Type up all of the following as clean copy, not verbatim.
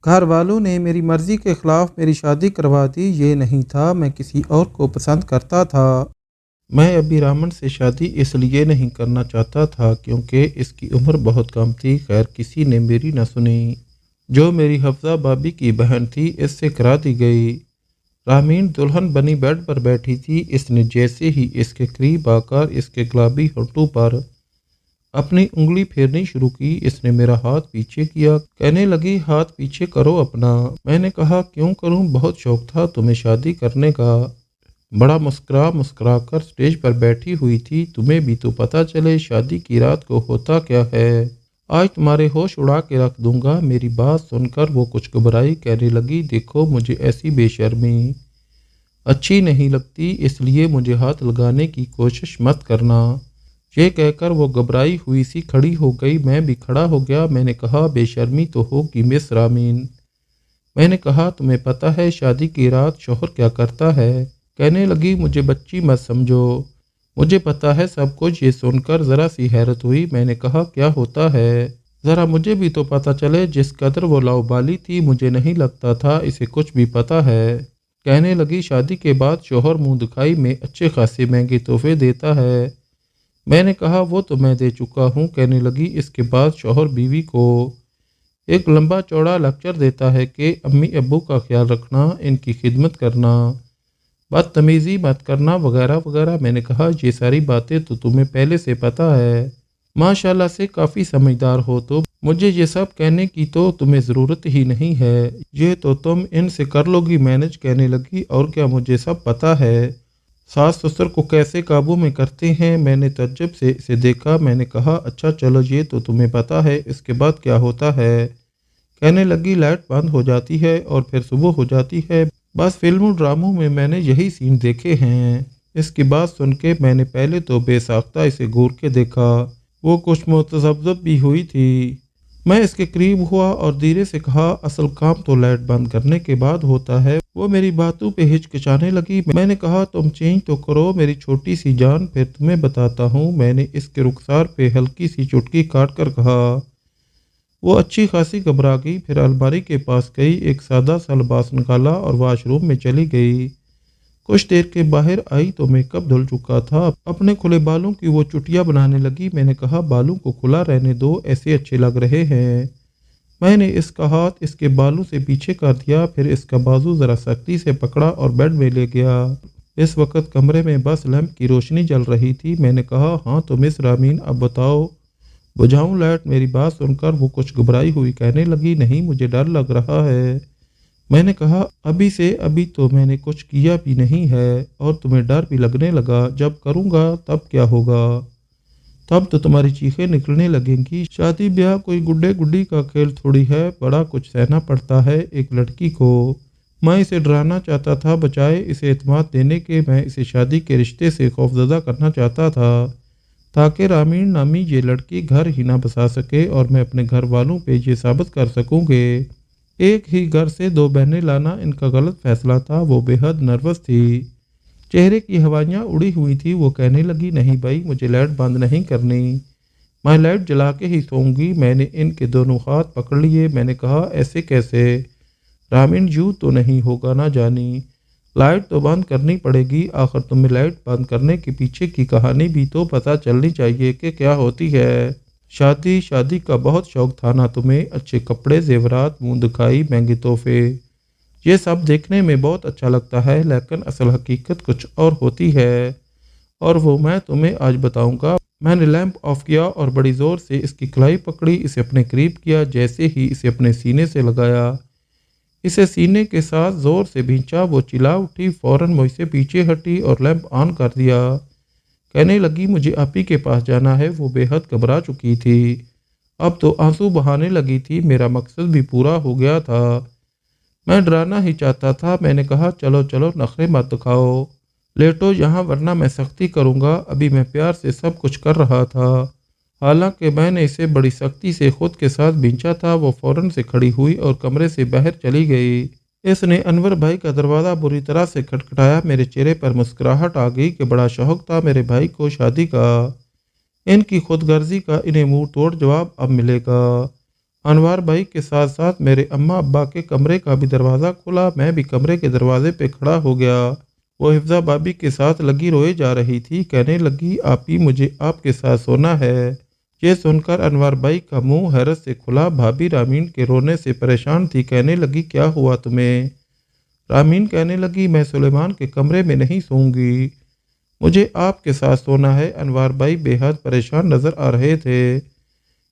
گھر والوں نے میری مرضی کے خلاف میری شادی کروا دی۔ یہ نہیں تھا، میں کسی اور کو پسند کرتا تھا۔ میں ابھی رامن سے شادی اس لیے نہیں کرنا چاہتا تھا کیونکہ اس کی عمر بہت کم تھی۔ خیر کسی نے میری نہ سنی۔ جو میری حفظہ بابی کی بہن تھی اس سے کرا دی گئی۔ رامین دلہن بنی بیڈ پر بیٹھی تھی۔ اس نے جیسے ہی اس کے قریب آ کر اس کے گلابی ہونٹوں پر اپنی انگلی پھیرنی شروع کی۔ اس نے میرا ہاتھ پیچھے کیا، کہنے لگی ہاتھ پیچھے کرو اپنا۔ میں نے کہا کیوں کروں، بہت شوق تھا تمہیں شادی کرنے کا۔ بڑا مسکرا کر سٹیج پر بیٹھی ہوئی تھی۔ تمہیں بھی تو پتہ چلے شادی کی رات کو ہوتا کیا ہے۔ آج تمہارے ہوش اڑا کے رکھ دوں گا۔ میری بات سن کر وہ کچھ گھبرائی، کہنے لگی دیکھو مجھے ایسی بے شرمی اچھی نہیں لگتی، اس لیے مجھے ہاتھ لگانے کی کوشش مت کرنا۔ یہ کہہ کر وہ گھبرائی ہوئی سی کھڑی ہو گئی۔ میں بھی کھڑا ہو گیا۔ میں نے کہا بے شرمی تو ہوگی مس رامین۔ میں نے کہا تمہیں پتہ ہے شادی کی رات شوہر کیا کرتا ہے؟ کہنے لگی مجھے بچی مت سمجھو، مجھے پتہ ہے سب کچھ۔ یہ سن کر ذرا سی حیرت ہوئی۔ میں نے کہا کیا ہوتا ہے؟ ذرا مجھے بھی تو پتہ چلے۔ جس قدر وہ لاؤبالی تھی مجھے نہیں لگتا تھا اسے کچھ بھی پتہ ہے۔ کہنے لگی شادی کے بعد شوہر منہ دکھائی میں اچھے خاصے مہنگے تحفے دیتا ہے۔ میں نے کہا وہ تو میں دے چکا ہوں۔ کہنے لگی اس کے بعد شوہر بیوی کو ایک لمبا چوڑا لیکچر دیتا ہے کہ امی ابو کا خیال رکھنا، ان کی خدمت کرنا، بدتمیزی مت کرنا وغیرہ وغیرہ۔ میں نے کہا یہ ساری باتیں تو تمہیں پہلے سے پتہ ہے، ماشاءاللہ سے کافی سمجھدار ہو، تو مجھے یہ سب کہنے کی تو تمہیں ضرورت ہی نہیں ہے، یہ تو تم ان سے کر لو گی مینج۔ کہنے لگی اور کیا مجھے سب پتہ ہے، ساس سسر کو کیسے قابو میں کرتے ہیں۔ میں نے تعجب سے اسے دیکھا۔ میں نے کہا اچھا چلو یہ تو تمہیں پتہ ہے، اس کے بعد کیا ہوتا ہے؟ کہنے لگی لائٹ بند ہو جاتی ہے اور پھر صبح ہو جاتی ہے، بس فلموں ڈراموں میں میں نے یہی سین دیکھے ہیں۔ اس کی بات سن کے میں نے پہلے تو بے ساختہ اسے گور کے دیکھا، وہ کچھ متذبذب بھی ہوئی تھی۔ میں اس کے قریب ہوا اور دھیرے سے کہا اصل کام تو لائٹ بند کرنے کے بعد ہوتا ہے۔ وہ میری باتوں پہ ہچکچانے لگی۔ میں نے کہا تم چینج تو کرو میری چھوٹی سی جان، پھر تمہیں بتاتا ہوں۔ میں نے اس کے رخسار پہ ہلکی سی چٹکی کاٹ کر کہا۔ وہ اچھی خاصی گھبرا گئی، پھر الماری کے پاس گئی، ایک سادہ سا لباس نکالا اور واش روم میں چلی گئی۔ کچھ دیر کے باہر آئی تو میک اپ دھل چکا تھا۔ اپنے کھلے بالوں کی وہ چٹیاں بنانے لگی۔ میں نے کہا بالوں کو کھلا رہنے دو، ایسے اچھے لگ رہے ہیں۔ میں نے اس کا ہاتھ اس کے بالوں سے پیچھے کر دیا، پھر اس کا بازو ذرا سختی سے پکڑا اور بیڈ میں لے گیا۔ اس وقت کمرے میں بس لیمپ کی روشنی جل رہی تھی۔ میں نے کہا ہاں تو مس رامین اب بتاؤ بجھاؤں لائٹ؟ میری بات سن کر وہ کچھ گھبرائی ہوئی کہنے لگی نہیں مجھے ڈر لگ رہا ہے۔ میں نے کہا ابھی تو میں نے کچھ کیا بھی نہیں ہے اور تمہیں ڈر بھی لگنے لگا، جب کروں گا تب کیا ہوگا؟ تب تو تمہاری چیخیں نکلنے لگیں گی۔ شادی بیاہ کوئی گڈے گڈی کا کھیل تھوڑی ہے، بڑا کچھ سہنا پڑتا ہے ایک لڑکی کو۔ میں اسے ڈرانا چاہتا تھا بجائے اسے اعتماد دینے کے۔ میں اسے شادی کے رشتے سے خوفزدہ کرنا چاہتا تھا تاکہ رامین نامی یہ لڑکی گھر ہی نہ بسا سکے اور میں اپنے گھر والوں پہ یہ ثابت کر سکوں گے ایک ہی گھر سے دو بہنیں لانا ان کا غلط فیصلہ تھا۔ وہ بے حد نروس تھی، چہرے کی ہوائیاں اڑی ہوئی تھی۔ وہ کہنے لگی نہیں بھائی مجھے لائٹ بند نہیں کرنی، میں لائٹ جلا کے ہی سوؤں گی۔ میں نے ان کے دونوں ہاتھ پکڑ لیے۔ میں نے کہا ایسے کیسے رامین، یوں تو نہیں ہوگا نہ جانی، لائٹ تو بند کرنی پڑے گی۔ آخر تمہیں لائٹ بند کرنے کے پیچھے کی کہانی بھی تو پتہ چلنی چاہیے کہ کیا ہوتی ہے۔ شادی کا بہت شوق تھا نا تمہیں، اچھے کپڑے، زیورات، منہ دکھائی، مہنگے تحفے، یہ سب دیکھنے میں بہت اچھا لگتا ہے لیکن اصل حقیقت کچھ اور ہوتی ہے اور وہ میں تمہیں آج بتاؤں گا۔ میں نے لیمپ آف کیا اور بڑی زور سے اس کی کلائی پکڑی، اسے اپنے قریب کیا، جیسے ہی اسے اپنے سینے سے لگایا، اسے سینے کے ساتھ زور سے بھینچا، وہ چلا اٹھی، فوراً مجھ سے پیچھے ہٹی اور لیمپ آن کر دیا۔ کہنے لگی مجھے آپی کے پاس جانا ہے۔ وہ بے حد گھبرا چکی تھی، اب تو آنسو بہانے لگی تھی۔ میرا مقصد بھی پورا ہو گیا تھا، میں ڈرانا ہی چاہتا تھا۔ میں نے کہا چلو نخرے مت دکھاؤ، لیٹو یہاں ورنہ میں سختی کروں گا۔ ابھی میں پیار سے سب کچھ کر رہا تھا، حالانکہ میں نے اسے بڑی سختی سے خود کے ساتھ بھینچا تھا۔ وہ فوراً سے کھڑی ہوئی اور کمرے سے باہر چلی گئی۔ اس نے انور بھائی کا دروازہ بری طرح سے کھٹکھٹایا۔ میرے چہرے پر مسکراہٹ آ گئی کہ بڑا شوق تھا میرے بھائی کو شادی کا، ان کی خود غرضی کا انہیں منہ توڑ جواب اب ملے گا۔ انوار بھائی کے ساتھ ساتھ میرے اماں ابا کے کمرے کا بھی دروازہ کھلا۔ میں بھی کمرے کے دروازے پہ کھڑا ہو گیا۔ وہ حفظہ بابی کے ساتھ لگی روئے جا رہی تھی۔ کہنے لگی، آپی مجھے آپ کے ساتھ سونا ہے۔ یہ سن کر انوار بھائی کا منہ حیرت سے کھلا۔ بھابی رامین کے رونے سے پریشان تھی۔ کہنے لگی، کیا ہوا تمہیں؟ رامین کہنے لگی، میں سلیمان کے کمرے میں نہیں سوؤں گی، مجھے آپ کے ساتھ سونا ہے۔ انوار بھائی بے حد پریشان نظر آ رہے تھے۔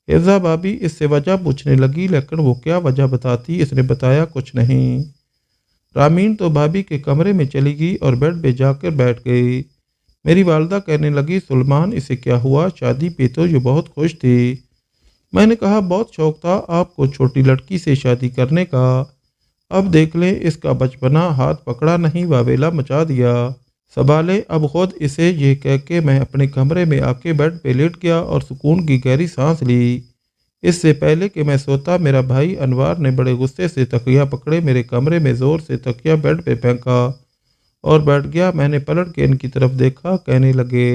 حفظہ بابی اس سے وجہ پوچھنے لگی، لیکن وہ کیا وجہ بتاتی؟ اس نے بتایا کچھ نہیں۔ رامین تو بھابی کے کمرے میں چلی گئی اور بیڈ پہ جا کر بیٹھ گئی۔ میری والدہ کہنے لگی، سلیمان اسے کیا ہوا؟ شادی پہ تو یہ بہت خوش تھی۔ میں نے کہا، بہت شوق تھا آپ کو چھوٹی لڑکی سے شادی کرنے کا، اب دیکھ لیں اس کا بچپنا ہاتھ پکڑا نہیں واویلا مچا دیا۔ سنبھالے اب خود اسے، یہ کہہ کے میں اپنے کمرے میں آ کے بیڈ پہ لیٹ گیا اور سکون کی گہری سانس لی۔ اس سے پہلے کہ میں سوتا، میرا بھائی انوار نے بڑے غصے سے تکیہ پکڑے میرے کمرے میں زور سے تکیہ بیڈ پہ پھینکا اور بیٹھ گیا۔ میں نے پلٹ کے ان کی طرف دیکھا۔ کہنے لگے،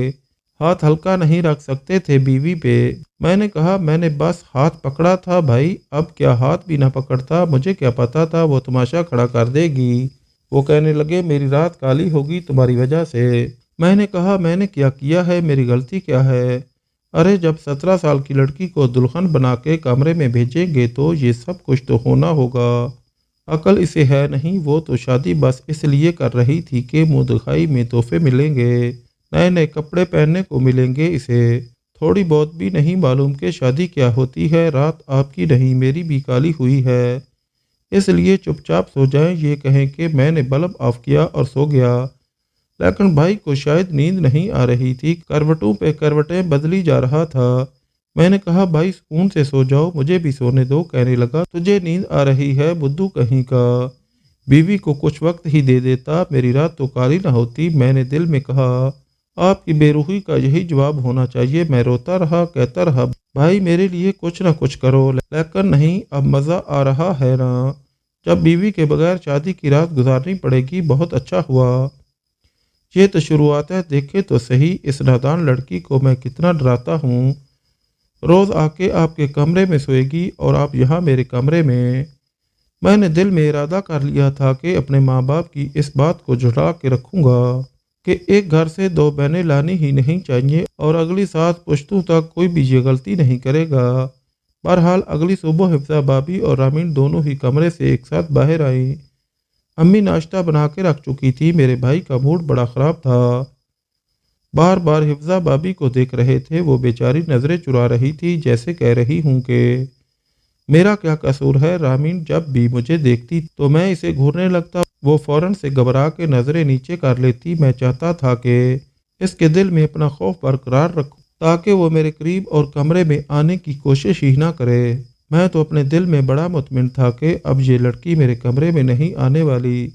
ہاتھ ہلکا نہیں رکھ سکتے تھے بیوی پہ؟ میں نے کہا، میں نے بس ہاتھ پکڑا تھا بھائی، اب کیا ہاتھ بھی نہ پکڑتا؟ مجھے کیا پتا تھا وہ تماشا کھڑا کر دے گی۔ وہ کہنے لگے، میری رات کالی ہوگی تمہاری وجہ سے۔ میں نے کہا، میں نے کیا کیا ہے؟ میری غلطی کیا ہے؟ ارے جب 17 سال کی لڑکی کو دلہن بنا کے کمرے میں بھیجیں گے تو یہ سب کچھ تو ہونا ہوگا۔ عقل اسے ہے نہیں، وہ تو شادی بس اس لیے کر رہی تھی کہ منہ دکھائی میں تحفے ملیں گے، نئے نئے کپڑے پہننے کو ملیں گے اسے۔ تھوڑی بہت بھی نہیں معلوم کہ شادی کیا ہوتی ہے۔ رات آپ کی نہیں میری بھی کالی ہوئی ہے، اس لیے چپ چاپ سو جائیں، یہ کہیں کہ میں نے بلب آف کیا اور سو گیا۔ لیکن بھائی کو شاید نیند نہیں آ رہی تھی، کروٹوں پہ کروٹیں بدلی جا رہا تھا۔ میں نے کہا، بھائی سکون سے سو جاؤ، مجھے بھی سونے دو۔ کہنے لگا، تجھے نیند آ رہی ہے بدھو کہیں کا، بیوی کو کچھ وقت ہی دے دیتا، میری رات تو کالی نہ ہوتی۔ میں نے دل میں کہا، آپ کی بے روحی کا یہی جواب ہونا چاہیے۔ میں روتا رہا، کہتا رہا، بھائی میرے لیے کچھ نہ کچھ کرو، لیکن نہیں، اب مزہ آ رہا ہے نا، جب بیوی کے بغیر شادی کی رات گزارنی پڑے گی۔ بہت اچھا ہوا، یہ تو شروعات ہے، دیکھے تو صحیح اس نادان لڑکی کو میں کتنا ڈراتا ہوں۔ روز آ کے آپ کے کمرے میں سوئے گی اور آپ یہاں میرے کمرے میں۔ میں نے دل میں ارادہ کر لیا تھا کہ اپنے ماں باپ کی اس بات کو جھٹلا کے رکھوں گا کہ ایک گھر سے دو بہنیں لانی ہی نہیں چاہیے، اور اگلی 7 پشتوں تک کوئی بھی یہ غلطی نہیں کرے گا۔ بہرحال اگلی صبح حفظہ بابی اور رامین دونوں ہی کمرے سے ایک ساتھ باہر آئیں۔ امی ناشتہ بنا کے رکھ چکی تھی۔ میرے بھائی کا موڈ بڑا خراب تھا، بار بار حفظہ بابی کو دیکھ رہے تھے۔ وہ بیچاری نظریں چرا رہی تھی، جیسے کہہ رہی ہوں کہ میرا کیا قصور ہے؟ رامین جب بھی مجھے دیکھتی تو میں اسے گھورنے لگتا، وہ فوراً سے گھبرا کے نظریں نیچے کر لیتی۔ میں چاہتا تھا کہ اس کے دل میں اپنا خوف برقرار رکھوں تاکہ وہ میرے قریب اور کمرے میں آنے کی کوشش ہی نہ کرے۔ میں تو اپنے دل میں بڑا مطمئن تھا کہ اب یہ لڑکی میرے کمرے میں نہیں آنے والی۔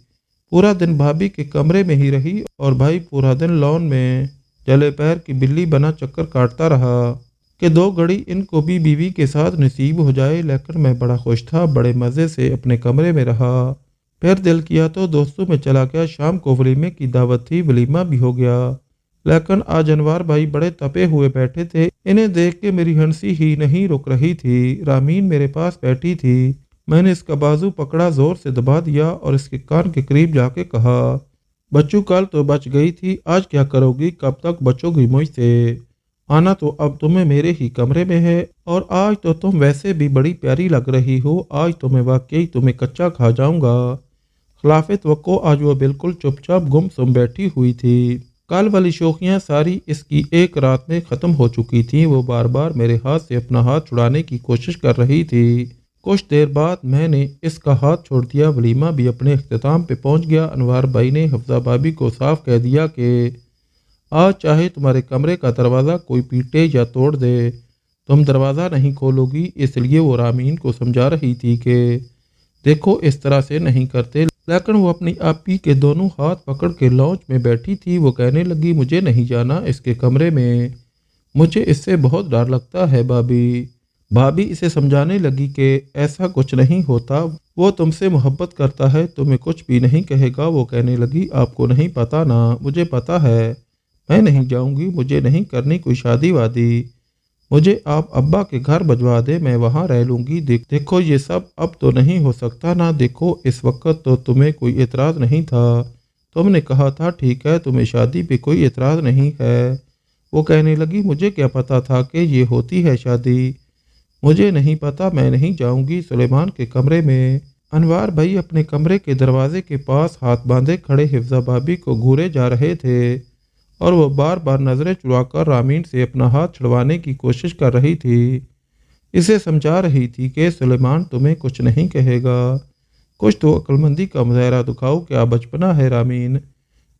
پورا دن بھابی کے کمرے میں ہی رہی اور بھائی پورا دن لان میں جلے پیر کی بلی بنا چکر کاٹتا رہا کہ 2 گھڑی ان کو بھی بیوی کے ساتھ نصیب ہو جائے۔ لیکن میں بڑا خوش تھا، بڑے مزے سے اپنے کمرے میں رہا۔ پھر دل کیا تو دوستوں میں چلا گیا۔ شام کو ولیمے کی دعوت تھی، ولیمہ بھی ہو گیا، لیکن آج انوار بھائی بڑے تپے ہوئے بیٹھے تھے۔ انہیں دیکھ کے میری ہنسی ہی نہیں رک رہی تھی۔ رامین میرے پاس بیٹھی تھی، میں نے اس کا بازو پکڑا، زور سے دبا دیا اور اس کے کان کے قریب جا کے کہا، بچو کل تو بچ گئی تھی، آج کیا کرو گی؟ کب تک بچو گی مجھ سے؟ آنا تو اب تمہیں میرے ہی کمرے میں ہے، اور آج تو تم ویسے بھی بڑی پیاری لگ رہی ہو، آج تو میں واقعی تمہیں کچا کھا جاؤں گا۔ خلاف توقع آج وہ بالکل چپ چاپ گم سم بیٹھی ہوئی تھی۔ کل والی شوخیاں ساری اس کی ایک رات میں ختم ہو چکی تھیں۔ وہ بار بار میرے ہاتھ سے اپنا ہاتھ چھڑانے کی کوشش کر رہی تھی۔ کچھ دیر بعد میں نے اس کا ہاتھ چھوڑ دیا، ولیمہ بھی اپنے اختتام پہ پہنچ گیا۔ انوار بھائی نے حفظہ بابی کو صاف کہہ دیا کہ آج چاہے تمہارے کمرے کا دروازہ کوئی پیٹے یا توڑ دے، تم دروازہ نہیں کھولو گی۔ اس لیے وہ رامین کو سمجھا رہی تھی کہ دیکھو اس طرح سے نہیں کرتے، لیکن وہ اپنی آپی کے دونوں ہاتھ پکڑ کے لانچ میں بیٹھی تھی۔ وہ کہنے لگی، مجھے نہیں جانا اس کے کمرے میں، مجھے اس سے بہت ڈر لگتا ہے بھابی۔ بھابی اسے سمجھانے لگی کہ ایسا کچھ نہیں ہوتا، وہ تم سے محبت کرتا ہے، تمہیں کچھ بھی نہیں کہے گا۔ وہ کہنے لگی، آپ کو نہیں پتا نا، مجھے پتا ہے، میں نہیں جاؤں گی، مجھے نہیں کرنی کوئی شادی وادی، मुझे आप अब्बा के घर भिजवा दे, मैं वहाँ रह लूँगी। देखो ये सब अब तो नहीं हो सकता ना। देखो इस वक्त तो तुम्हें कोई एतराज़ नहीं था, तुमने कहा था ठीक है, तुम्हें शादी पे कोई एतराज़ नहीं है। वो कहने लगी मुझे क्या पता था कि ये होती है शादी, मुझे नहीं पता, मैं नहीं जाऊँगी। सुलेमान के कमरे में अनवार भाई अपने कमरे के दरवाजे के पास हाथ बांधे खड़े हिफ्जा भाभी को घूरे जा रहे थे और वो बार बार नज़रें चुराकर रामीन से अपना हाथ छुड़वाने की कोशिश कर रही थी। इसे समझा रही थी कि सुलेमान तुम्हें कुछ नहीं कहेगा, कुछ तो अक्लमंदी का मुजाहरा दिखाओ, क्या बचपना है रामीन,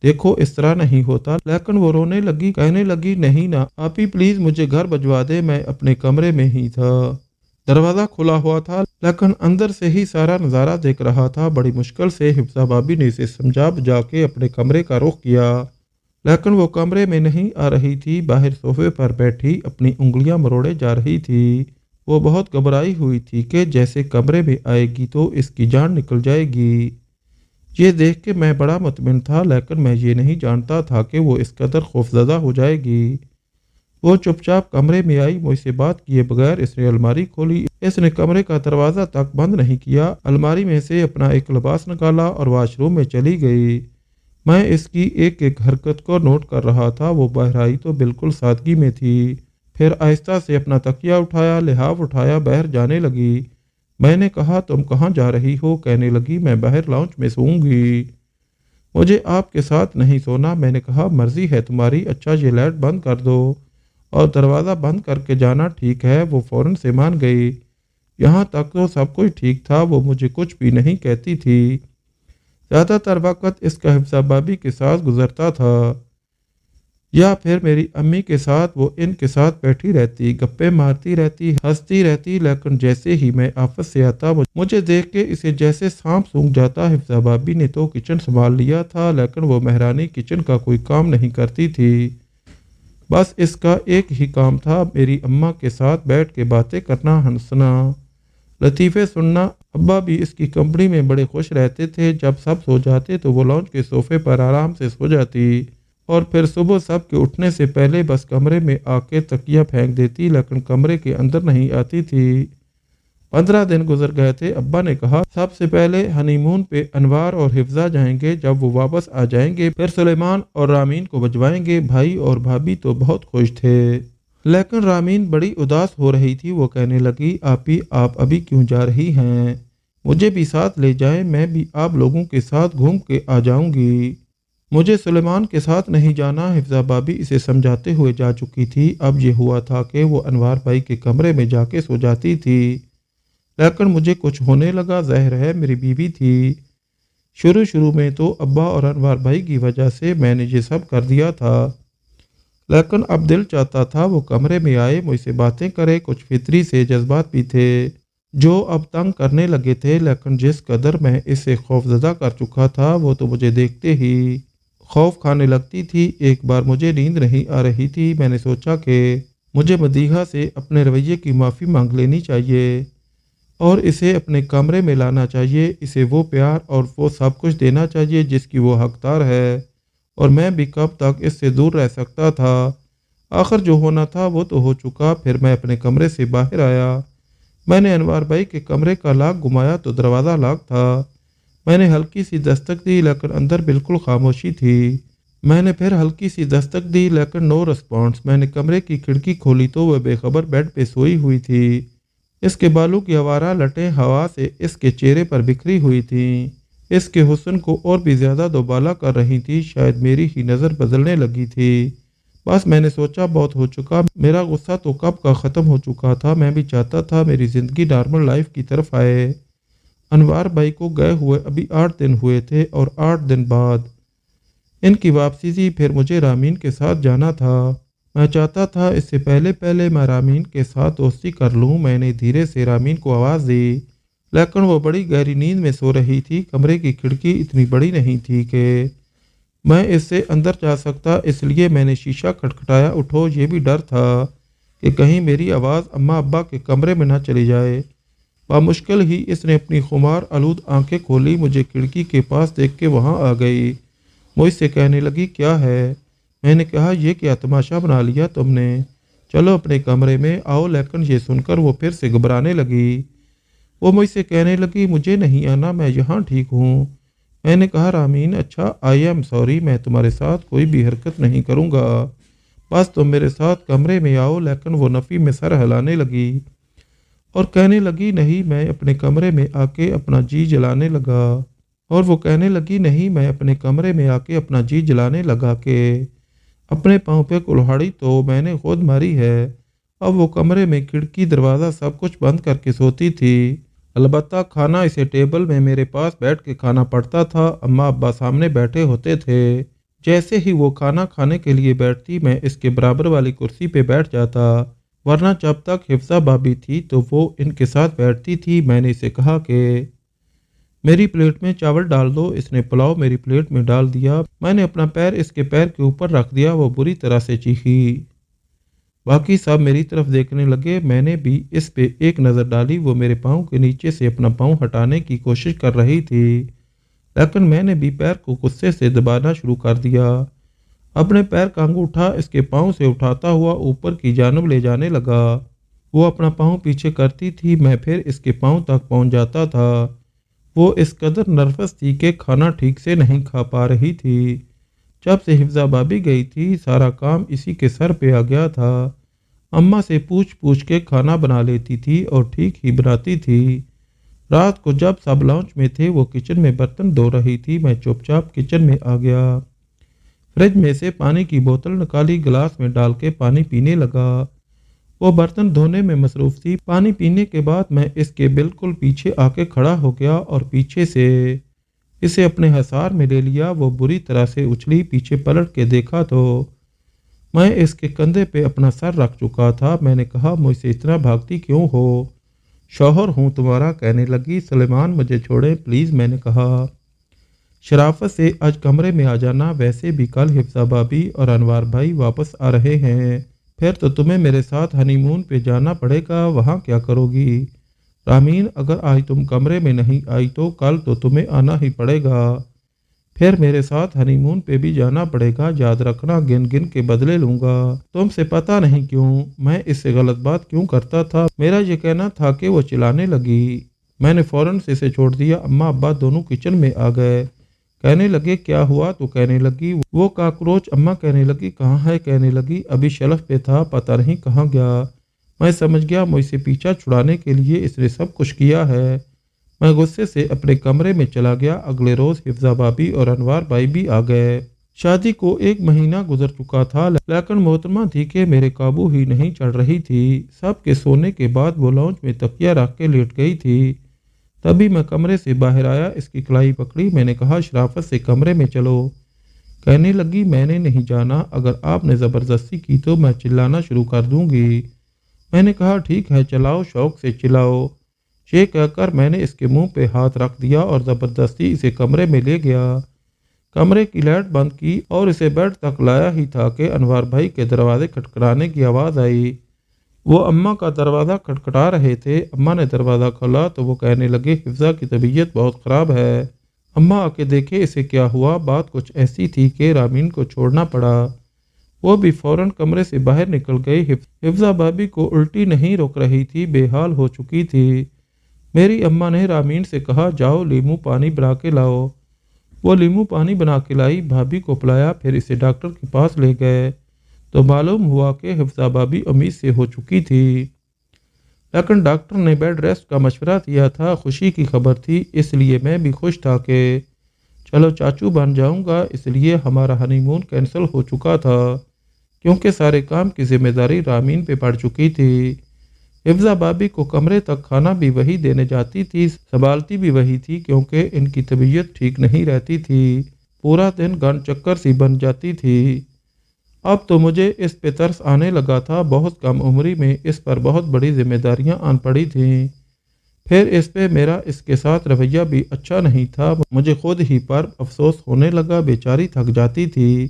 देखो इस तरह नहीं होता। लेकिन वो रोने लगी, कहने लगी नहीं ना आप ही प्लीज़ मुझे घर भिजवा दे, मैं अपने कमरे में ही था। दरवाज़ा खुला हुआ था लेकिन अंदर से ही सारा नज़ारा देख रहा था। बड़ी मुश्किल से हिफ्जा भाभी ने इसे समझा बुझा के अपने कमरे का रुख किया, लेकिन वो कमरे में नहीं आ रही थी। बाहर सोफे पर बैठी अपनी उंगलियां मरोड़े जा रही थी। वो बहुत घबराई हुई थी कि जैसे कमरे में आएगी तो इसकी जान निकल जाएगी। ये देख के मैं बड़ा मुतमिन था, लेकिन मैं ये नहीं जानता था कि वो इस कदर खौफजदा हो जाएगी। वो चुपचाप कमरे में आई, मुझसे बात किए बगैर इसने अलमारी खोली। इसने कमरे का दरवाज़ा तक बंद नहीं किया, अलमारी में से अपना एक लिबास निकाला और वॉशरूम में चली गई। मैं इसकी एक एक हरकत को नोट कर रहा था। वो बाहर आई तो बिल्कुल सादगी में थी, फिर आहिस्ता से अपना तकिया उठाया, लिहाफ उठाया, बाहर जाने लगी। मैंने कहा तुम कहाँ जा रही हो? कहने लगी मैं बाहर लाउंज में सोऊंगी, मुझे आपके साथ नहीं सोना। मैंने कहा मर्जी है तुम्हारी, अच्छा ये लाइट बंद कर दो और दरवाज़ा बंद करके जाना, ठीक है? वो फ़ौरन से मान गई। यहाँ तक तो सब कुछ ठीक था, वो मुझे कुछ भी नहीं कहती थी। ज़्यादातर वक्त इसका हिफ्जा भाभी के साथ गुजरता था या फिर मेरी अम्मी के साथ। वो इनके साथ बैठी रहती, गप्पे मारती रहती, हंसती रहती। लेकिन जैसे ही मैं ऑफिस से आता मुझे देख के इसे जैसे सांप सूंघ जाता। हिफ्जा भाभी ने तो किचन संभाल लिया था, लेकिन वो महरानी किचन का कोई काम नहीं करती थी। बस इसका एक ही काम था, मेरी अम्मा के साथ बैठ के बातें करना, हंसना, लतीफ़े सुनना। अब्बा भी इसकी कंपनी में बड़े खुश रहते थे। जब सब सो जाते तो वो लॉन्च के सोफे पर आराम से सो जाती और फिर सुबह सब के उठने से पहले बस कमरे में आके तकिया फेंक देती, लेकिन कमरे के अंदर नहीं आती थी। 15 दिन गुजर गए थे। अब्बा ने कहा सबसे पहले हनीमून पे अनवार और हिफ्जा जाएंगे, जब वो वापस आ जाएंगे फिर सुलेमान और रामीन को भिजवाएंगे। भाई और भाभी तो बहुत खुश थे, लेकिन रामीन बड़ी उदास हो रही थी। वो कहने लगी आप अभी क्यों जा रही हैं? मुझे भी साथ ले जाएं, मैं भी आप लोगों के साथ घूम के आ जाऊंगी। मुझे सुलेमान के साथ नहीं जाना। हिफ्जा भाभी इसे समझाते हुए जा चुकी थी। अब ये हुआ था कि वो अनवार भाई के कमरे में जाके सो जाती थी, लेकिन मुझे कुछ होने लगा। ज़ाहिर है मेरी बीवी थी। शुरू शुरू में तो अब्बा और अनवार भाई की वजह से मैंने ये सब कर दिया था, लेकिन अब दिल चाहता था वो कमरे में आए, मुझसे बातें करे। कुछ फितरी से जज्बात भी थे जो अब तंग करने लगे थे, लेकिन जिस कदर मैं इससे खौफजदा कर चुका था वो तो मुझे देखते ही खौफ खाने लगती थी। एक बार मुझे नींद नहीं आ रही थी, मैंने सोचा कि मुझे मदीहा से अपने रवैये की माफ़ी मांग लेनी चाहिए और इसे अपने कमरे में लाना चाहिए। इसे वो प्यार और वो सब कुछ देना चाहिए जिसकी वो हकदार है, और मैं भी कब तक इससे दूर रह सकता था। आखिर जो होना था वो तो हो चुका। फिर मैं अपने कमरे से बाहर आया। मैंने अनवार भाई के कमरे का लॉक घुमाया तो दरवाज़ा लॉक था। मैंने हल्की सी दस्तक दी, लेकिन अंदर बिल्कुल खामोशी थी। मैंने फिर हल्की सी दस्तक दी, लेकिन नो रिस्पॉन्स। मैंने कमरे की खिड़की खोली तो वह बेखबर बेड पे सोई हुई थी। इसके बालों की आवारा लटें हवा से इसके चेहरे पर बिखरी हुई थीं, इसके हुस्न को और भी ज़्यादा दोबाला कर रही थी। शायद मेरी ही नज़र बदलने लगी थी। बस मैंने सोचा बहुत हो चुका, मेरा गुस्सा तो कब का ख़त्म हो चुका था। मैं भी चाहता था मेरी ज़िंदगी नॉर्मल लाइफ की तरफ आए। अनवार भाई को गए हुए अभी 8 दिन हुए थे और 8 दिन बाद इनकी वापसी थी। फिर मुझे रामीन के साथ जाना था। मैं चाहता था इससे पहले पहले मैं रामीन के साथ दोस्ती कर लूँ। मैंने धीरे से रामीन को आवाज़ दी, लेकिन वो बड़ी गहरी नींद में सो रही थी। कमरे की खिड़की इतनी बड़ी नहीं थी कि मैं इससे अंदर जा सकता, इसलिए मैंने शीशा खटखटाया। उठो। ये भी डर था कि कहीं मेरी आवाज़ अम्मा अब्बा के कमरे में ना चली जाए। बामुश्किल ही इसने अपनी खुमार आलूद आंखें खोली, मुझे खिड़की के पास देख के वहाँ आ गई। मुझसे कहने लगी क्या है? मैंने कहा ये क्या तमाशा बना लिया तुमने? चलो अपने कमरे में आओ। लेकिन ये सुनकर वो फिर से घबराने लगी। वो मुझसे कहने लगी, मुझे नहीं आना, मैं यहाँ ठीक हूँ। मैंने कहा, रामीन अच्छा, आई एम सॉरी, मैं तुम्हारे साथ कोई भी हरकत नहीं करूँगा, बस तुम मेरे साथ कमरे में आओ। लेकिन वो नफ़ी में सर हिलाने लगी और कहने लगी, नहीं, मैं अपने कमरे में आके अपना जी जलाने लगा। और वो कहने लगी, नहीं, मैं अपने कमरे में आके अपना जी जलाने लगा के अपने पाँव पे कुल्हाड़ी तो मैंने खुद मारी है। अब वो कमरे में खिड़की दरवाज़ा सब कुछ बंद करके सोती थी। अलबत्ता खाना इसे टेबल में मेरे पास बैठ के खाना पड़ता था। अम्मा अब्बा सामने बैठे होते थे। जैसे ही वो खाना खाने के लिए बैठती, मैं इसके बराबर वाली कुर्सी पे बैठ जाता, वरना जब तक हिफ्सा भाभी थी तो वो इनके साथ बैठती थी। मैंने इसे कहा कि मेरी प्लेट में चावल डाल दो। इसने पुलाव मेरी प्लेट में डाल दिया। मैंने अपना पैर इसके पैर के ऊपर रख दिया। वो बुरी तरह से चीखी। बाकी सब मेरी तरफ देखने लगे। मैंने भी इस पे एक नज़र डाली। वो मेरे पाँव के नीचे से अपना पाँव हटाने की कोशिश कर रही थी, लेकिन मैंने भी पैर को गुस्से से दबाना शुरू कर दिया। अपने पैर का अंगूठा इसके पाँव से उठाता हुआ ऊपर की जानब ले जाने लगा। वो अपना पाँव पीछे करती थी, मैं फिर इसके पाँव तक पहुँच जाता था। वो इस कदर नर्वस थी कि खाना ठीक से नहीं खा पा रही थी। जब से हिफ्जा भाभी गई थी, सारा काम इसी के सर पे आ गया था। अम्मा से पूछ पूछ के खाना बना लेती थी और ठीक ही बनाती थी। रात को जब सब लॉन्च में थे, वो किचन में बर्तन धो रही थी। मैं चुपचाप किचन में आ गया। फ्रिज में से पानी की बोतल निकाली, गिलास में डाल के पानी पीने लगा। वो बर्तन धोने में मसरूफ थी। पानी पीने के बाद मैं इसके बिल्कुल पीछे आके खड़ा हो गया और पीछे से इसे अपने हसार में ले लिया। वो बुरी तरह से उछली। पीछे पलट के देखा तो मैं इसके कंधे पे अपना सर रख चुका था। मैंने कहा, मुझसे इतना भागती क्यों हो? शौहर हूँ तुम्हारा। कहने लगी, सुलेमान मुझे छोड़े प्लीज़। मैंने कहा, शराफत से आज कमरे में आ जाना। वैसे भी कल हिफ्सा भाभी और अनवार भाई वापस आ रहे हैं, फिर तो तुम्हें मेरे साथ हनीमून पे जाना पड़ेगा। वहाँ क्या करोगी? रामीन, अगर आज तुम कमरे में नहीं आई तो कल तो तुम्हें आना ही पड़ेगा। फिर मेरे साथ हनीमून पे भी जाना पड़ेगा। याद रखना, गिन गिन के बदले लूँगा। तुमसे पता नहीं क्यों मैं इससे गलत बात क्यों करता था। मेरा ये कहना था कि वो चिल्लाने लगी। मैंने फ़ौरन से इसे छोड़ दिया। अम्मा अब्बा दोनों किचन में आ गए। कहने लगे, क्या हुआ? तो कहने लगी, वो काकरोच। अम्मा कहने लगी, कहाँ है? कहने लगी, अभी शेल्फ पे था, पता नहीं कहाँ गया। मैं समझ गया मुझसे पीछा छुड़ाने के लिए इसने सब कुछ किया है। मैं गुस्से से अपने कमरे में चला गया। अगले रोज़ हिफ्जा भाभी और अनवार भाई भी आ गए। शादी को 1 महीना गुजर चुका था, लेकिन मोहतरमा थी कि मेरे काबू ही नहीं चढ़ रही थी। सबके सोने के बाद वो लॉन्च में तकिया रख के लेट गई थी। तभी मैं कमरे से बाहर आया, इसकी कलाई पकड़ी। मैंने कहा, शराफत से कमरे में चलो। कहने लगी, मैंने नहीं जाना। अगर आपने ज़बरदस्ती की तो मैं चिल्लाना शुरू कर दूंगी। मैंने कहा, ठीक है चलाओ, शौक से चिल्लाओ। ये कहकर मैंने इसके मुंह पे हाथ रख दिया और ज़बरदस्ती इसे कमरे में ले गया। कमरे की लाइट बंद की और इसे बेड तक लाया ही था कि अनवार भाई के दरवाजे खटखटाने की आवाज़ आई। वो अम्मा का दरवाज़ा खटखटा रहे थे। अम्मा ने दरवाज़ा खोला तो वो कहने लगे, हिफ्जा की तबीयत बहुत ख़राब है। अम्मा आके देखे इसे क्या हुआ। बात कुछ ऐसी थी कि रामीन को छोड़ना पड़ा। वो भी फ़ौरन कमरे से बाहर निकल गई। हिफ्जा भाभी को उल्टी नहीं रोक रही थी, बेहाल हो चुकी थी। मेरी अम्मा ने रामीन से कहा, जाओ लीमू पानी बना के लाओ। वो लीमू पानी बना के लाई, भाभी को पिलाया, फिर इसे डॉक्टर के पास ले गए तो मालूम हुआ कि हिफ्जा भाभी उम्मीद से हो चुकी थी। लेकिन डॉक्टर ने बेड रेस्ट का मशवरा दिया था। खुशी की खबर थी, इसलिए मैं भी खुश था कि चलो चाचू बन जाऊंगा। इसलिए हमारा हनीमून कैंसिल हो चुका था, क्योंकि सारे काम की जिम्मेदारी रामीन पे पड़ चुकी थी। हिफ्जा भाभी को कमरे तक खाना भी वही देने जाती थी, संभालती भी वही थी, क्योंकि इनकी तबीयत ठीक नहीं रहती थी। पूरा दिन गन चक्कर सी बन जाती थी। अब तो मुझे इस पे तरस आने लगा था। बहुत कम उम्री में इस पर बहुत बड़ी जिम्मेदारियां आन पड़ी थीं। फिर इस पे मेरा इसके साथ रवैया भी अच्छा नहीं था। मुझे खुद ही पर अफसोस होने लगा। बेचारी थक जाती थी,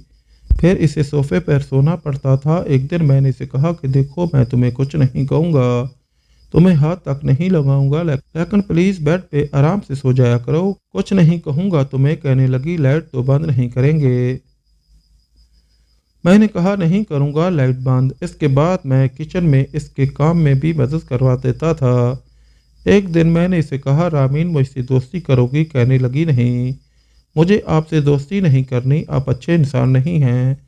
फिर इसे सोफे पर सोना पड़ता था। एक दिन मैंने इसे कहा कि देखो, मैं तुम्हें कुछ नहीं कहूँगा, तुम्हें हाथ तक नहीं लगाऊंगा, लेकिन प्लीज़ बेड पे आराम से सो जाया करो। कुछ नहीं कहूँगा तुम्हें। कहने लगी, लाइट तो बंद नहीं करेंगे। मैंने कहा नहीं करूँगा, लाइट बंद। इसके बाद मैं किचन में इसके काम में भी मदद करवा देता था। एक दिन मैंने इसे कहा, रामीन मुझसे दोस्ती करोगी? कहने लगी, नहीं, मुझे आपसे दोस्ती नहीं करनी, आप अच्छे इंसान नहीं हैं।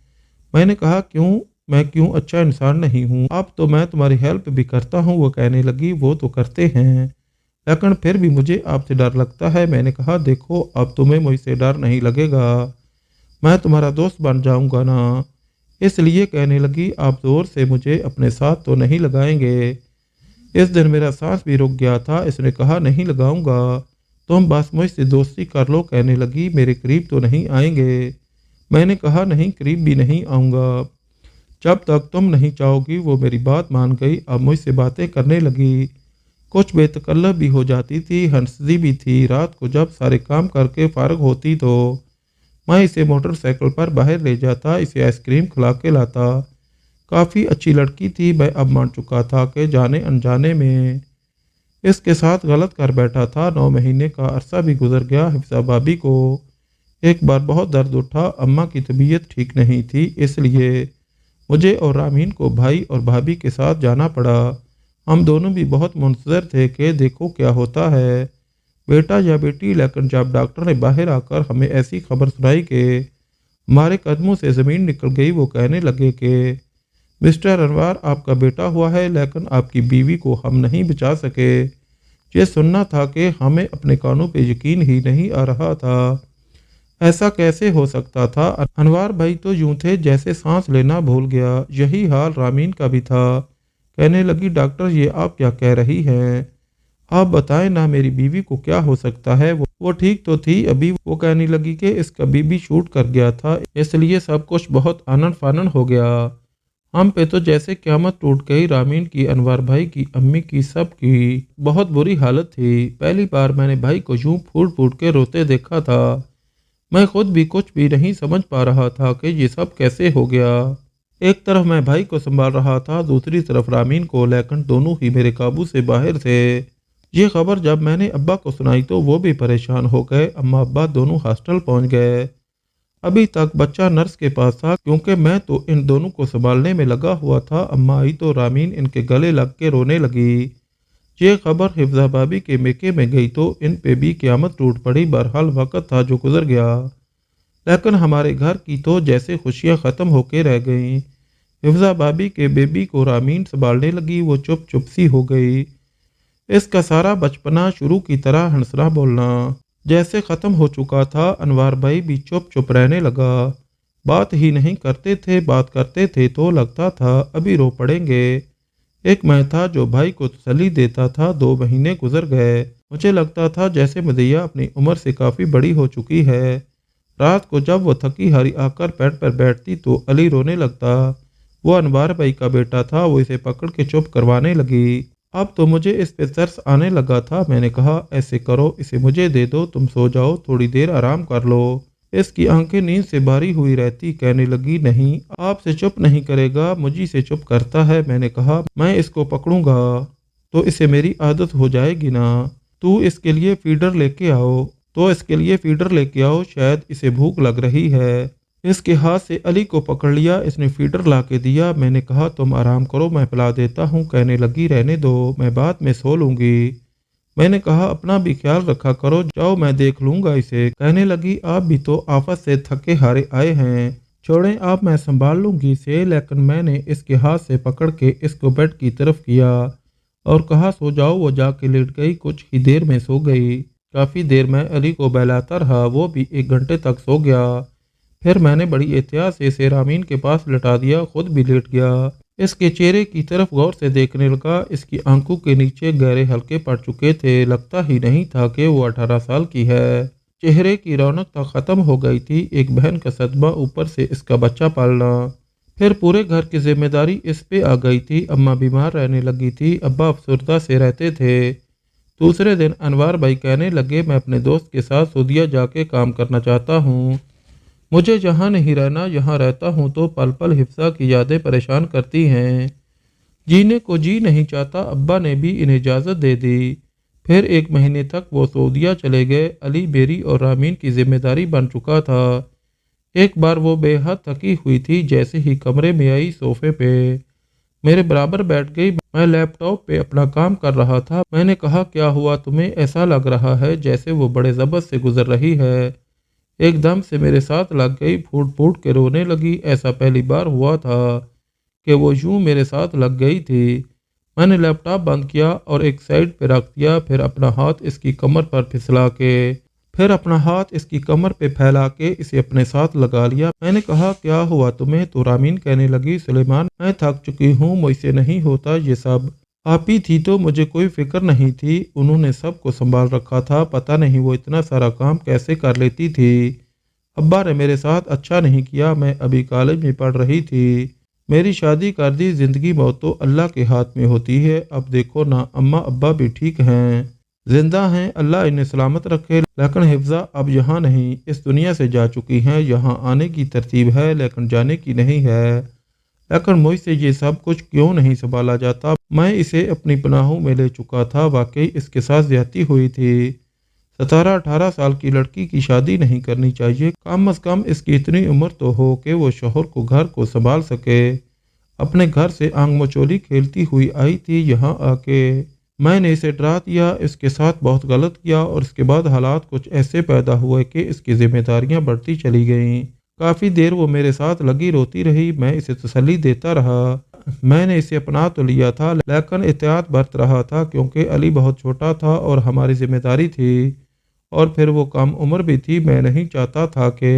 मैंने कहा, क्यों? मैं क्यों अच्छा इंसान नहीं हूँ? अब तो मैं तुम्हारी हेल्प भी करता हूँ। वो कहने लगी, वो तो करते हैं, लेकिन फिर भी मुझे आपसे डर लगता है। मैंने कहा, देखो, अब तुम्हें मुझसे डर नहीं लगेगा, मैं तुम्हारा दोस्त बन जाऊंगा ना। इसलिए कहने लगी, आप जोर से मुझे अपने साथ तो नहीं लगाएंगे? इस दिन मेरा सांस भी रुक गया था। इसने कहा, नहीं लगाऊंगा, तुम बस मुझसे दोस्ती कर लो। कहने लगी, मेरे करीब तो नहीं आएंगे? मैंने कहा, नहीं, करीब भी नहीं आऊँगा जब तक तुम नहीं चाहोगी। वो मेरी बात मान गई। अब मुझसे बातें करने लगी, कुछ बेतकल्लफ भी हो जाती थी, हंसती भी थी। रात को जब सारे काम करके फारग होती तो मैं इसे मोटरसाइकिल पर बाहर ले जाता, इसे आइसक्रीम खिला के लाता। काफ़ी अच्छी लड़की थी। मैं अब मान चुका था कि जाने अनजाने में इसके साथ गलत कर बैठा था। 9 महीने का अरसा भी गुजर गया। हिफ्सा भाभी को एक बार बहुत दर्द उठा। अम्मा की तबीयत ठीक नहीं थी, इसलिए मुझे और रामीन को भाई और भाभी के साथ जाना पड़ा। हम दोनों भी बहुत मुंतजर थे कि देखो क्या होता है, बेटा या बेटी। लेकिन जब डॉक्टर ने बाहर आकर हमें ऐसी खबर सुनाई कि हमारे कदमों से ज़मीन निकल गई, वो कहने लगे कि मिस्टर अनवर, आपका बेटा हुआ है, लेकिन आपकी बीवी को हम नहीं बचा सके। ये सुनना था कि हमें अपने कानों पे यकीन ही नहीं आ रहा था। ऐसा कैसे हो सकता था? अनवर भाई तो यूं थे जैसे सांस लेना भूल गया। यही हाल रामीन का भी था। कहने लगी, डॉक्टर, ये आप क्या कह रही हैं? आप बताएं ना, मेरी बीवी को क्या हो सकता है? वो ठीक तो थी अभी। वो कहने लगी कि इसका बीबी शूट कर गया था, इसलिए सब कुछ बहुत आनन फानन हो गया। हम पे तो जैसे क़यामत टूट गई। रामीन की, अनवर भाई की, अम्मी की, सब की बहुत बुरी हालत थी। पहली बार मैंने भाई को यूं फूट फूट के रोते देखा था। मैं खुद भी कुछ भी नहीं समझ पा रहा था कि ये सब कैसे हो गया। एक तरफ मैं भाई को संभाल रहा था, दूसरी तरफ रामीन को, लेकिन दोनों ही मेरे काबू से बाहर थे। ये खबर जब मैंने अब्बा को सुनाई तो वो भी परेशान हो गए। अम्मा अब्बा दोनों हॉस्टल पहुंच गए। अभी तक बच्चा नर्स के पास था, क्योंकि मैं तो इन दोनों को संभालने में लगा हुआ था। अम्मा आई तो रामीन इनके गले लग के रोने लगी। ये खबर हिफ्जा भाभी के मेके में गई तो इन पे भी क़यामत टूट पड़ी। बहरहाल वक़्त था जो गुजर गया, लेकिन हमारे घर की तो जैसे खुशियां ख़त्म होके रह गईं। हिफ्जा भाभी के बेबी को रामीन संभालने लगी। वो चुप चुप सी हो गई। इसका सारा बचपना शुरू की तरह हंसना बोलना जैसे ख़त्म हो चुका था। अनवर भाई भी चुप चुप रहने लगा, बात ही नहीं करते थे। बात करते थे तो लगता था अभी रो पड़ेंगे। एक मैं था जो भाई को तसल्ली देता था। 2 महीने गुजर गए। मुझे लगता था जैसे मदिया अपनी उम्र से काफ़ी बड़ी हो चुकी है। रात को जब वो थकी हारी आकर बेड पर बैठती तो अली रोने लगता। वो अनवर भाई का बेटा था। वो इसे पकड़ के चुप करवाने लगी। अब तो मुझे इस पे तरस आने लगा था। मैंने कहा, ऐसे करो, इसे मुझे दे दो, तुम सो जाओ, थोड़ी देर आराम कर लो। इसकी आंखें नींद से भारी हुई रहती। कहने लगी, नहीं, आपसे चुप नहीं करेगा, मुझी से चुप करता है। मैंने कहा, मैं इसको पकड़ूंगा तो इसे मेरी आदत हो जाएगी ना। तू इसके लिए फीडर लेके आओ, शायद इसे भूख लग रही है। इसके हाथ से अली को पकड़ लिया। इसने फीडर ला के दिया। मैंने कहा, तुम आराम करो, मैं पिला देता हूँ। कहने लगी, रहने दो, मैं बाद में सो लूंगी। मैंने कहा, अपना भी ख्याल रखा करो, जाओ मैं देख लूंगा इसे। कहने लगी, आप भी तो आफत से थके हारे आए हैं, छोड़ें आप, मैं संभाल लूंगी इसे। लेकिन मैंने इसके हाथ से पकड़ के इसको बेड की तरफ किया और कहा, सो जाओ। वो जाके लेट गई। कुछ ही देर में सो गई। काफ़ी देर मैं अली को बहलाता रहा। वो भी 1 घंटे तक सो गया। फिर मैंने बड़ी एहतियात से इसे रामीन के पास लटा दिया, खुद भी लेट गया। इसके चेहरे की तरफ गौर से देखने लगा। इसकी आंखों के नीचे गहरे हल्के पड़ चुके थे। लगता ही नहीं था कि वो 18 साल की है। चेहरे की रौनक तो ख़त्म हो गई थी। एक बहन का सदमा, ऊपर से इसका बच्चा पालना, फिर पूरे घर की जिम्मेदारी इस पे आ गई थी। अम्मा बीमार रहने लगी थी। अब्बा अफसरदा से रहते थे। दूसरे दिन अनवर भाई कहने लगे, मैं अपने दोस्त के साथ सऊदीया जाके काम करना चाहता हूँ। मुझे जहाँ नहीं रहना, यहाँ रहता हूँ तो पल पल हिफ्सा की यादें परेशान करती हैं। जीने को जी नहीं चाहता। अब्बा ने भी इन्हें इजाज़त दे दी। फिर 1 महीने तक वो सऊदीया चले गए। अली, बेरी और रामीन की जिम्मेदारी बन चुका था। एक बार वो बेहद थकी हुई थी। जैसे ही कमरे में आई, सोफे पे मेरे बराबर बैठ गई। मैं लैपटॉप पे अपना काम कर रहा था। मैंने कहा, क्या हुआ तुम्हें? ऐसा लग रहा है जैसे वो बड़े ज़बत से गुजर रही है। एकदम से मेरे साथ लग गई, फूट फूट के रोने लगी। ऐसा पहली बार हुआ था कि वो यूं मेरे साथ लग गई थी। मैंने लैपटॉप बंद किया और एक साइड पे रख दिया। फिर अपना हाथ इसकी कमर पे फैला के इसे अपने साथ लगा लिया। मैंने कहा, क्या हुआ तुम्हें? तो रामीन कहने लगी, सुलेमान, मैं थक चुकी हूँ, मुझसे नहीं होता ये सब। आप ही थी तो मुझे कोई फिक्र नहीं थी। उन्होंने सब को संभाल रखा था। पता नहीं वो इतना सारा काम कैसे कर लेती थी। अब्बा ने मेरे साथ अच्छा नहीं किया। मैं अभी कॉलेज में पढ़ रही थी। मेरी शादी कर दी। जिंदगी मौत तो अल्लाह के हाथ में होती है। अब देखो ना, अम्मा अब्बा भी ठीक हैं, जिंदा हैं, अल्लाह इन्हें सलामत रखे। लेकिन हिफ्जा अब यहाँ नहीं, इस दुनिया से जा चुकी हैं। यहाँ आने की तरतीब है लेकिन जाने की नहीं है। लेकिन मुझसे ये सब कुछ क्यों नहीं संभाला जाता? मैं इसे अपनी पनाहों में ले चुका था। वाकई इसके साथ ज्यादती हुई थी। 17-18 साल की लड़की की शादी नहीं करनी चाहिए। कम अज कम इसकी इतनी उम्र तो हो कि वो शोहर को, घर को संभाल सके। अपने घर से आंग मचोली खेलती हुई आई थी। यहाँ आके मैंने इसे डरा दिया। इसके साथ बहुत गलत किया और इसके बाद हालात कुछ ऐसे पैदा हुए कि इसकी जिम्मेदारियां बढ़ती चली गईं। काफ़ी देर वो मेरे साथ लगी रोती रही। मैं इसे तसल्ली देता रहा। मैंने इसे अपना तो लिया था लेकिन एहतियात बरत रहा था क्योंकि अली बहुत छोटा था और हमारी जिम्मेदारी थी। और फिर वो कम उम्र भी थी। मैं नहीं चाहता था कि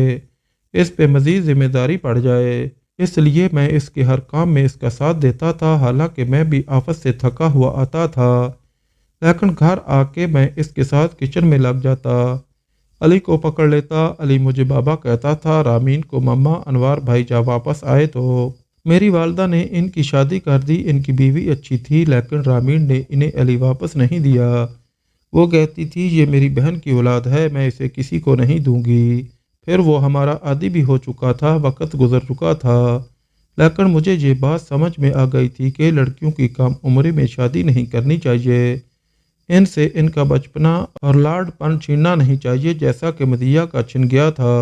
इस पे मज़ीद जिम्मेदारी पड़ जाए। इसलिए मैं इसके हर काम में इसका साथ देता था। हालांकि मैं भी आफत से थका हुआ आता था लेकिन घर आके मैं इसके साथ किचन में लग जाता, अली को पकड़ लेता। अली मुझे बाबा कहता था, रामीन को मम्मा, अनवार भाई जा वापस आए तो। मेरी वालदा ने इनकी शादी कर दी। इनकी बीवी अच्छी थी लेकिन रामीन ने इन्हें अली वापस नहीं दिया। वो कहती थी, ये मेरी बहन की औलाद है, मैं इसे किसी को नहीं दूंगी। फिर वो हमारा आदी भी हो चुका था, वक्त गुजर चुका था। लेकिन मुझे ये बात समझ में आ गई थी कि लड़कियों की कम उम्र में शादी नहीं करनी चाहिए। इनसे इनका बचपना और लाडपन छीनना नहीं चाहिए जैसा कि मदिया का छिन गया था।